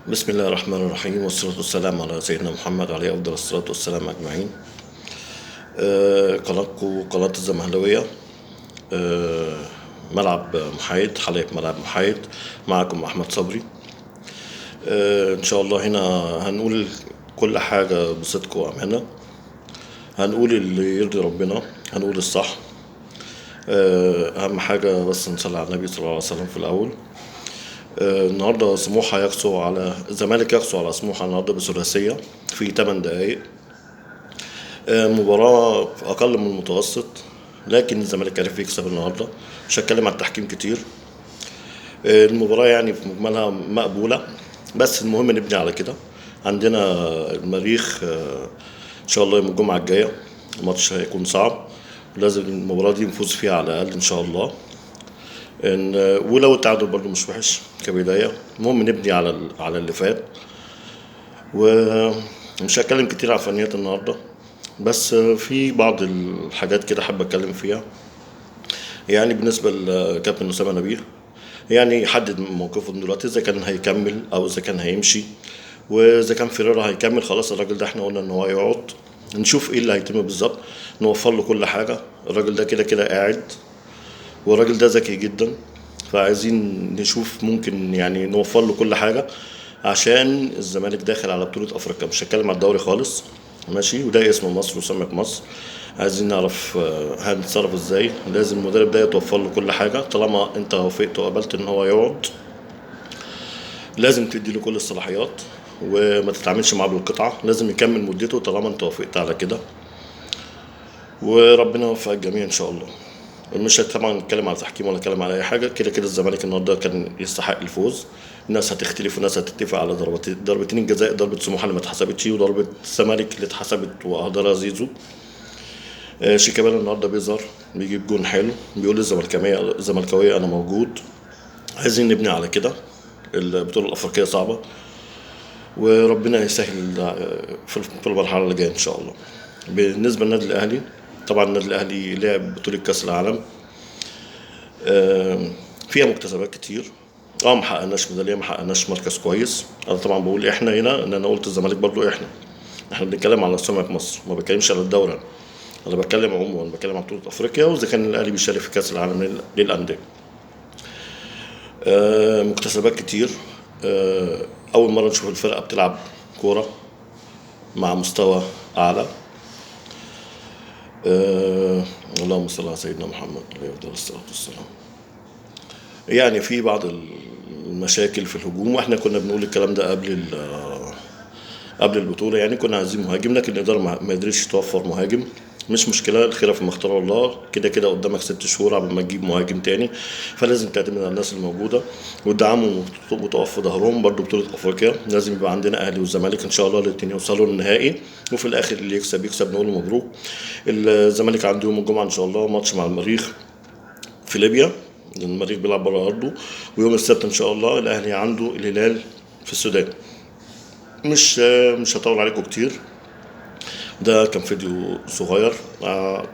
بسم الله الرحمن الرحيم، والصلاة والسلام على سيدنا محمد عليه أفضل الصلاة والسلام أجمعين. قناتكم قناة الزمهلوية. آه ملعب محايد، حلقة ملعب محايد. معكم أحمد صبري. إن شاء الله هنا هنقول كل حاجة بصدق وأمانة، هنقول اللي يرضي ربنا، هنقول الصح. أهم حاجة بس نصلي على النبي صلى الله عليه وسلم في الأول. النهارده سموحة يقسو على الزمالك، يقسو على سموحة النهارده بثلاثية في 8 دقايق. مباراة أقل من المتوسط، لكن الزمالك عرف يكسب النهارده. مش هتكلم عن التحكيم كتير. المباراة يعني في مجملها مقبولة، بس المهم نبني على كده. عندنا المريخ إن شاء الله يوم الجمعة الجاية. الماتش هيكون صعب، لازم المباراة دي نفوز فيها على الأقل إن شاء الله. إن ولو التعادل برضو مش وحش كبداية. المهم نبني على اللي فات. ومش هتكلم كتير على فنيات النهارده، بس في بعض الحاجات كده حابب اتكلم فيها. يعني بالنسبه لكابتن اسامه نبيه، يعني يحدد موقفه من دلوقتي، اذا كان هيكمل او اذا كان هيمشي. واذا كان فيريرا هيكمل، خلاص الراجل ده احنا قلنا ان هو هيقعد. نشوف ايه اللي هيتم بالظبط، نوفر له كل حاجه. الراجل ده كده كده قاعد، والراجل ده ذكي جدا. فعايزين نشوف ممكن يعني نوفر له كل حاجة، عشان الزمالك داخل على بطولة أفريقيا. مش هتكلم على الدوري خالص، ماشي، وده اسم مصر وسمك مصر. عايزين نعرف هنتصرف ازاي. لازم المدرب ده يتوفر له كل حاجة. طالما انت وافقت وقبلت ان هو يقعد، لازم تدي له كل الصلاحيات، وما تتعاملش معاه بالقطعة. لازم يكمل مدته طالما انت وافقت على كده. وربنا يوفق الجميع ان شاء الله. مش طبعا نتكلم على تحكيم ولا نتكلم على اي حاجه. كده كده الزمالك النهارده كان يستحق الفوز. الناس هتختلف وناس هتتفق على ضربتين الجزاء، ضربه سموحه اللي ما اتحسبتش وضربه الزمالك اللي اتحسبت واهدرها زيزو. شيكابالا النهارده بيظهر، بيجيب جون حلو، بيقول الزملكاويه انا موجود. عايزين نبني على كده. البطوله الافريقيه صعبه، وربنا يسهل في المرحله اللي جايه ان شاء الله. بالنسبه للنادي الاهلي، طبعا النادي الاهلي لعب بطوله كاس العالم، فيها مكتسبات كتير. ما حققناش ميداليه، ما حققناش مركز كويس. انا طبعا بقول احنا هنا، ان انا قلت الزمالك برضو احنا بنتكلم على سمعة مصر، ما بتكلمش على الدوري. انا بتكلم عموما، بتكلم عن بطوله افريقيا، واذا كان الاهلي بيشارك في كاس العالم للانديه. مكتسبات كتير. اول مره نشوف الفرقه بتلعب كوره مع مستوى اعلى. اللهم صل على سيدنا محمد عليه افضل الصلاه والسلام. يعني في بعض المشاكل في الهجوم، واحنا كنا بنقول الكلام ده قبل البطوله. يعني كنا عايزين مهاجم، لكن الاداره ما قدرتش توفر مهاجم. مش مشكله، الخيره في ما اختار الله. كده كده قدامك 6 شهور قبل ما تجيب مهاجم تاني، فلازم تعتمد على الناس الموجوده وتدعمهم وتقف في ظهرهم. برضو بطوله افريقيا لازم يبقى عندنا اهلي والزمالك ان شاء الله الاثنين يوصلوا للنهائي، وفي الاخر اللي يكسب نقول له مبروك. الزمالك عنده يوم الجمعه ان شاء الله ماتش مع المريخ في ليبيا، لأن المريخ بيلعب بره ارضه. ويوم السبت ان شاء الله الاهلي عنده الهلال في السودان. مش هطول عليكم كتير. ده كان فيديو صغير.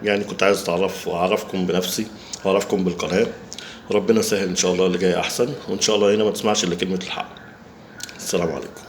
يعني كنت عايز اعرفكم بنفسي واعرفكم بالقناه. ربنا سهل ان شاء الله، اللي جاي احسن، وان شاء الله هنا ما تسمعش الا كلمه الحق. السلام عليكم.